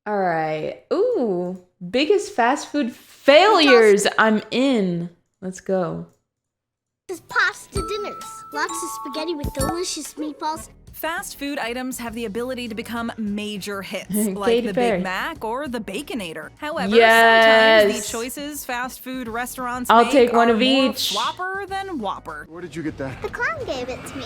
All right. Ooh, biggest fast food failures. I'm in. Let's go. This pasta dinners. Lots of spaghetti with delicious meatballs. Fast food items have the ability to become major hits, Katy like the Perry. Big Mac or the Baconator. However, Yes. sometimes the choices fast food restaurants I'll make take one are of more each. Whopper than Whopper. Where did you get that? The clown gave it to me.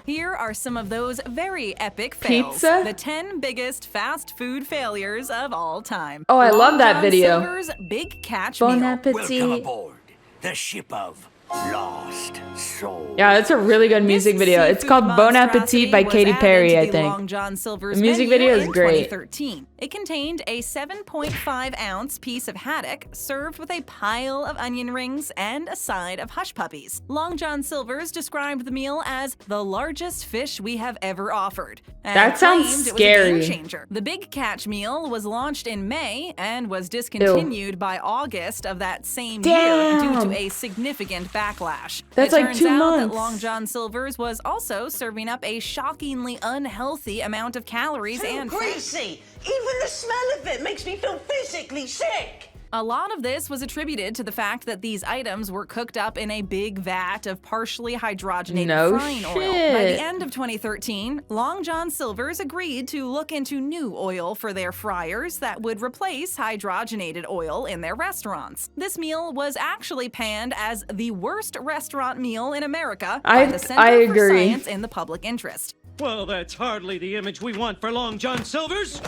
Here are some of those very epic fails. Pizza? The 10 biggest fast food failures of all time. Oh, I love Long that John video. Silver's Big Catch Bon Meal. appetit. Welcome aboard the ship of lost souls. Yeah, that's a really good music This video. It's seafood called Bon monstrosity Appetit by was Katy added Perry, to I the think. Long John Silver's The music menu video is in great. 2013. It contained a 7.5-ounce piece of haddock served with a pile of onion rings and a side of hush puppies. Long John Silver's described the meal as the largest fish we have ever offered. And That sounds claimed it was a scary. game changer. The Big Catch meal was launched in May and was discontinued by August of that same year due Damn. to a significant backlash. That's It like turns 2 out months. that Long John Silver's was also serving up a shockingly unhealthy amount of calories and fat. Greasy! Even the smell of it makes me feel physically sick! A lot of this was attributed to the fact that these items were cooked up in a big vat of partially hydrogenated No frying oil. By shit. the end of 2013, Long John Silver's agreed to look into new oil for their fryers that would replace hydrogenated oil in their restaurants. This meal was actually panned as the worst restaurant meal in America by the Center I for agree. Science in the Public Interest. Well, that's hardly the image we want for Long John Silver's.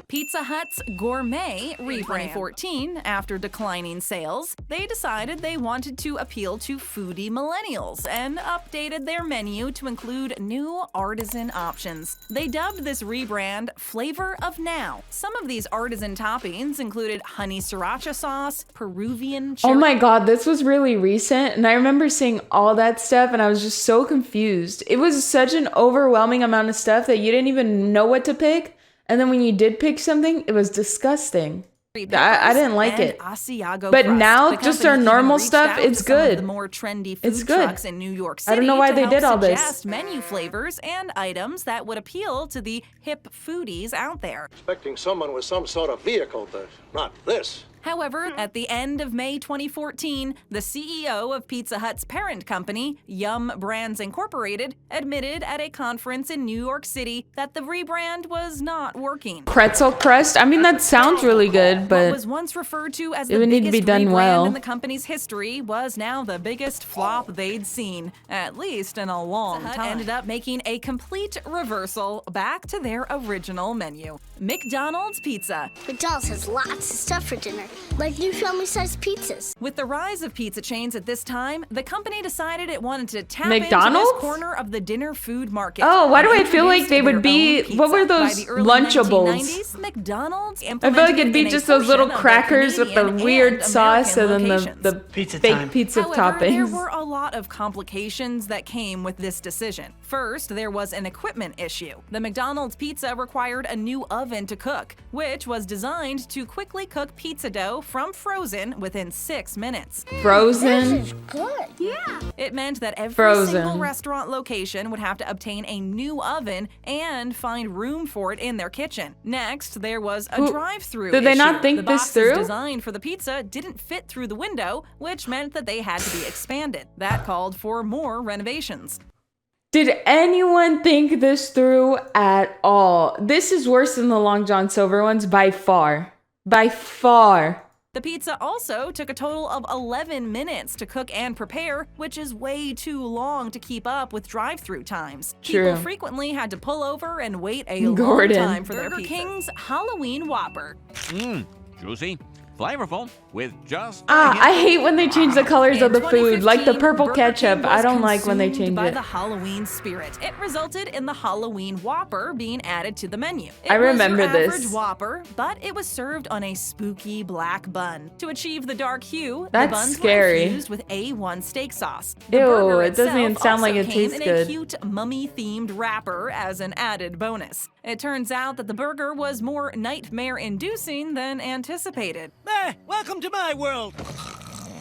Pizza Hut's Gourmet rebrand. 2014, after declining sales, they decided they wanted to appeal to foodie millennials and updated their menu to include new artisan options. They dubbed this rebrand Flavor of Now. Some of these artisan toppings included honey sriracha sauce, Peruvian cherry. Oh my god, this was really recent, and I remember seeing all that stuff, and I was just so confused. It was such an overwhelming amount of stuff that you didn't even know what to pick, and then when you did pick something, it was disgusting. I didn't like it. Asiago But crust. now, The just company our even normal reached stuff, out it's to some of good. the more trendy food It's good. trucks in New York City I don't know why to they help did all this. suggest menu flavors and items that would appeal to the hip foodies out there. Expecting someone with some sort of vehicle to, not this. However, at the end of May 2014, the CEO of Pizza Hut's parent company, Yum Brands Incorporated, admitted at a conference in New York City that the rebrand was not working. Pretzel crust? I mean, that sounds really good, What but was once referred to as it the would need to biggest be done rebrand well. in the company's history was now the biggest flop they'd seen, at least in a long time. Ended up making a complete reversal back to their original menu. McDonald's Pizza. McDonald's has lots of stuff for dinner, like new family-sized pizzas. With the rise of pizza chains at this time, the company decided it wanted to tap McDonald's? into this corner of the dinner food market. Oh, why do They I feel like they would introduced be- their what were own pizza. those By the early Lunchables? 1990s, McDonald's I feel like it'd be just those little crackers with the weird sauce and then the Pizza fake time. pizza However, there toppings. were a lot of complications that came with this decision. First, there was an equipment issue. The McDonald's pizza required a new oven to cook, which was designed to quickly cook pizza dough from frozen within 6 minutes. Frozen. Good. Yeah. It meant that every Frozen. single restaurant location would have to obtain a new oven and find room for it in their kitchen. Next, there was a Who- drive-through did they not issue. think the this boxes through? designed for the pizza didn't fit through the window, which meant that they had to be expanded. That called for more renovations. Did anyone think this through at all? This is worse than the Long John Silver ones by far. By far. The pizza also took a total of 11 minutes to cook and prepare, which is way too long to keep up with drive-through times. True. People frequently had to pull over and wait a Gordon. long time for their Burger King's Halloween Whopper. Juicy, flavorful, with just I hate when they change the colors of In the food, like the 2015, purple Burger ketchup. King I was don't like when they consumed change by it. the Halloween spirit. It resulted in the Halloween Whopper being added to the menu. It I remember was your this. average Whopper, but it was served on a spooky black bun. To achieve the dark hue, That's the buns scary. were infused with A1 steak sauce. The Ew, burger it doesn't even itself sound like also it came tastes in good. a cute mummy-themed wrapper as an added bonus. It turns out that the burger was more nightmare-inducing than anticipated. Welcome to my world.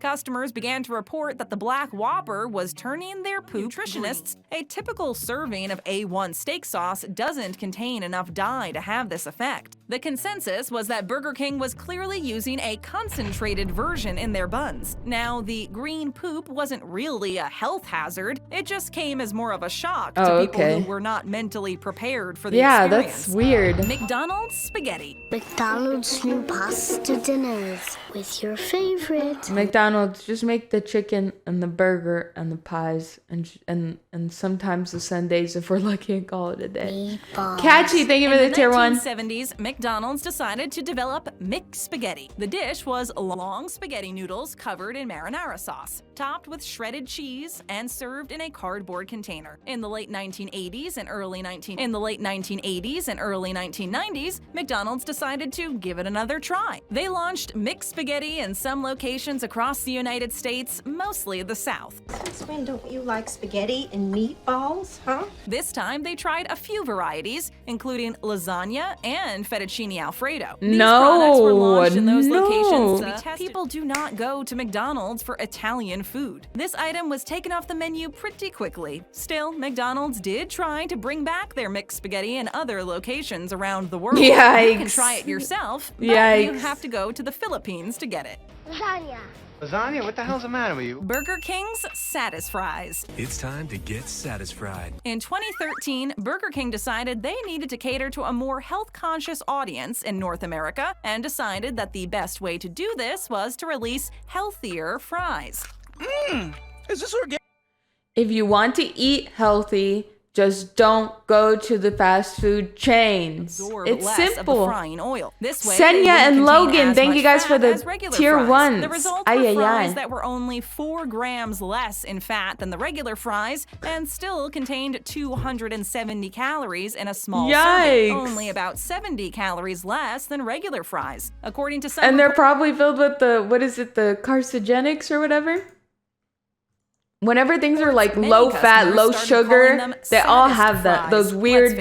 Customers began to report that the Black Whopper was turning their poop nutritionists. A typical serving of A1 steak sauce doesn't contain enough dye to have this effect. The consensus was that Burger King was clearly using a concentrated version in their buns. Now, the green poop wasn't really a health hazard, it just came as more of a shock to people who were not mentally prepared for the experience. That's weird. McDonald's spaghetti. McDonald's new pasta dinners with your favorite. McDonald's, just make the chicken and the burger and the pies and sometimes the sundaes if we're lucky and call it a day. Meatballs. Catchy, thank you for the tier 1. In the 1970s, McDonald's decided to develop McSpaghetti. The dish was long spaghetti noodles covered in marinara sauce, topped with shredded cheese, and served in a cardboard container. In the late 1980s and early 1990s, McDonald's decided to give it another try. They launched McSpaghetti in some locations across the United States, mostly the South. Since when don't you like spaghetti and meatballs, huh? This time, they tried a few varieties, including lasagna and fettuccine alfredo. These products were launched in those locations to be tested. People do not go to McDonald's for Italian food. This item was taken off the menu pretty quickly. Still, McDonald's did try to bring back their McSpaghetti in other locations around the world. Yikes. You can try it yourself, but you have to go to the Philippines to get it. Lasagna. Lasagna? What the hell's the matter with you? Burger King's Satis Fries. It's time to get satisfied. In 2013, Burger King decided they needed to cater to a more health-conscious audience in North America and decided that the best way to do this was to release healthier fries. Is this organic? If you want to eat healthy, just don't go to the fast food chains. It's less simple. Of the frying oil. This way, Senya and Logan, thank you guys for the tier fries. 1s. The result were fries that were only 4 grams less in fat than the regular fries and still contained 270 calories in a small serving, only about 70 calories less than regular fries, according to some. And they're probably filled with the the carcinogenics or whatever. Whenever things are like low fat, low sugar, they all have those weird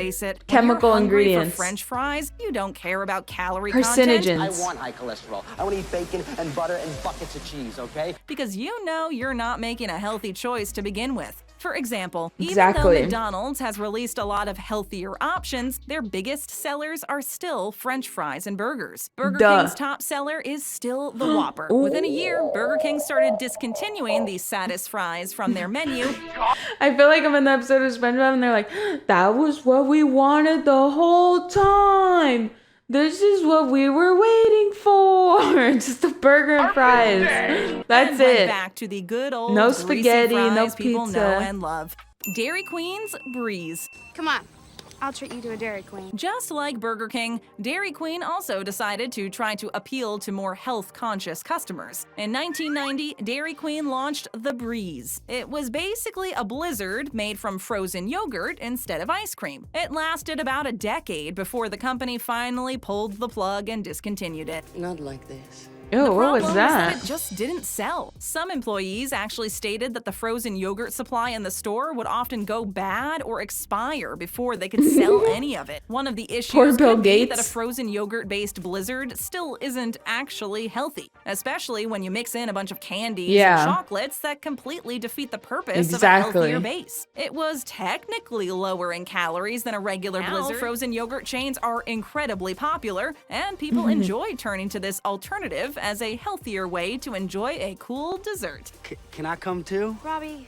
chemical ingredients. French fries, you don't care about calorie carcinogens. content. I want high cholesterol. I want to eat bacon and butter and buckets of cheese, okay? Because you know you're not making a healthy choice to begin with. For example, even though McDonald's has released a lot of healthier options, their biggest sellers are still French fries and burgers. Burger King's top seller is still the Whopper. Within a year, Burger King started discontinuing these Satis Fries from their menu. I feel like I'm in the episode of SpongeBob and they're like, that was what we wanted the whole time. This is what we were waiting for. Just a burger and fries. That's it. Back to the good old no spaghetti, fries no people pizza. know and love. Dairy Queen's Breeze. Come on, I'll treat you to a Dairy Queen. Just like Burger King, Dairy Queen also decided to try to appeal to more health-conscious customers. In 1990, Dairy Queen launched the Breeze. It was basically a blizzard made from frozen yogurt instead of ice cream. It lasted about a decade before the company finally pulled the plug and discontinued it. Not like this. Oh, what was that? It just didn't sell. Some employees actually stated that the frozen yogurt supply in the store would often go bad or expire before they could sell any of it. One of the issues could be that a frozen yogurt-based blizzard still isn't actually healthy, especially when you mix in a bunch of candies and chocolates that completely defeat the purpose of a healthier base. It was technically lower in calories than a regular blizzard. Frozen yogurt chains are incredibly popular, and people enjoy turning to this alternative as a healthier way to enjoy a cool dessert. Can I come too? Robbie,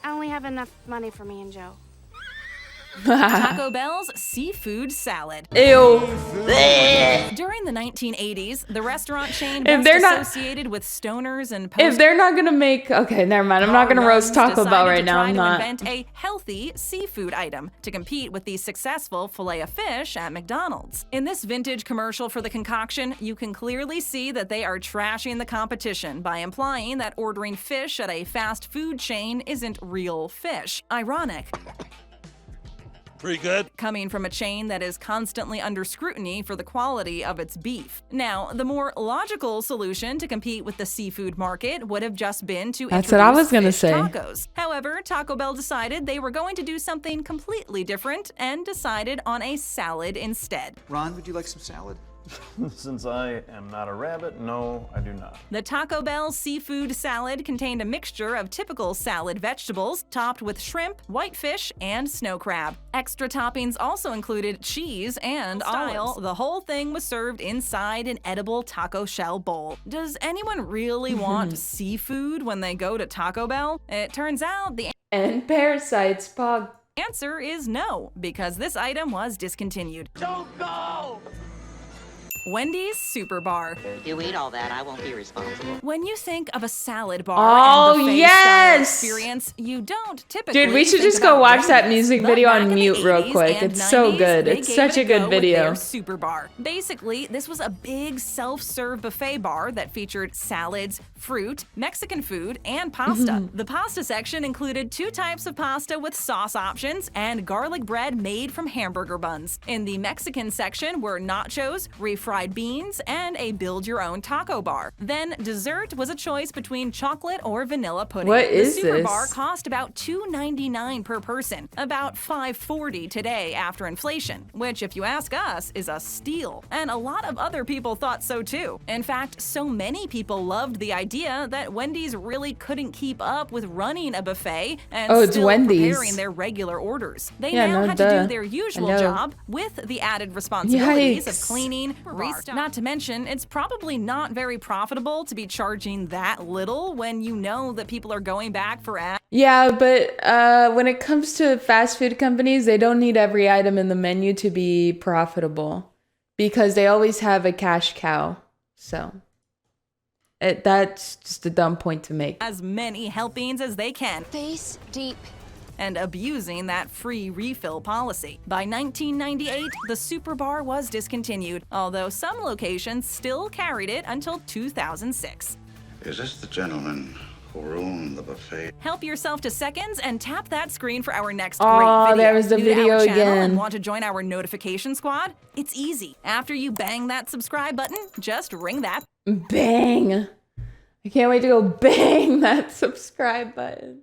I only have enough money for me and Joe. Taco Bell's seafood salad. Ew. During the 1980s, the restaurant chain best associated with stoners and if they're not gonna make, okay, never mind. I'm not gonna roast Taco Bell right now. I'm not. Invent a healthy seafood item to compete with the successful Filet-O-Fish at McDonald's. In this vintage commercial for the concoction, you can clearly see that they are trashing the competition by implying that ordering fish at a fast food chain isn't real fish. Ironic. Pretty good. Coming from a chain that is constantly under scrutiny for the quality of its beef. Now, the more logical solution to compete with the seafood market would have just been to That's what I was gonna fish say. Tacos. However, Taco Bell decided they were going to do something completely different and decided on a salad instead. Ron, would you like some salad? Since I am not a rabbit, no, I do not. The Taco Bell seafood salad contained a mixture of typical salad vegetables, topped with shrimp, whitefish, and snow crab. Extra toppings also included cheese and olives. The whole thing was served inside an edible taco shell bowl. Does anyone really want seafood when they go to Taco Bell? It turns out the And parasites, Pog. answer is no, because this item was discontinued. Don't go! Wendys Super Bar. You eat all that, I won't be responsible. When you think of a salad bar Oh, and buffet yes! style experience, you don't typically Dude, we should think just go about watch that Wendys. music But video back on in the mute real 80s quick. and It's so 90s, good. they It's gave such it a good go with video. their Super Bar. Basically, this was a big self-serve buffet bar that featured salads, fruit, Mexican food, and pasta. The pasta section included 2 types of pasta with sauce options and garlic bread made from hamburger buns. In the Mexican section were nachos, refried beans, and a build-your-own taco bar. Then dessert was a choice between chocolate or vanilla pudding. What is the Super this? Bar cost about $2.99 per person, about $5.40 today after inflation, which, if you ask us, is a steal. And a lot of other people thought so too. In fact, so many people loved the idea that Wendy's really couldn't keep up with running a buffet and Oh, it's still Wendy's. preparing their regular orders. They Yeah, now no, had duh. to do their usual I know. job with the added responsibilities of Yikes. cleaning, restock. Not to mention, it's probably not very profitable to be charging that little when you know that people are going back for ads. Yeah, but when it comes to fast food companies, they don't need every item in the menu to be profitable because they always have a cash cow. So that's just a dumb point to make. As many helpings as they can. Face deep. And abusing that free refill policy. By 1998, the Super Bar was discontinued, although some locations still carried it until 2006. Is this the gentleman who ruined the buffet? Help yourself to seconds and tap that screen for our next Oh, great video. there was the New to our video channel again. And want to join our notification squad? It's easy. After you bang that subscribe button, just ring that. Bang! I can't wait to go bang that subscribe button.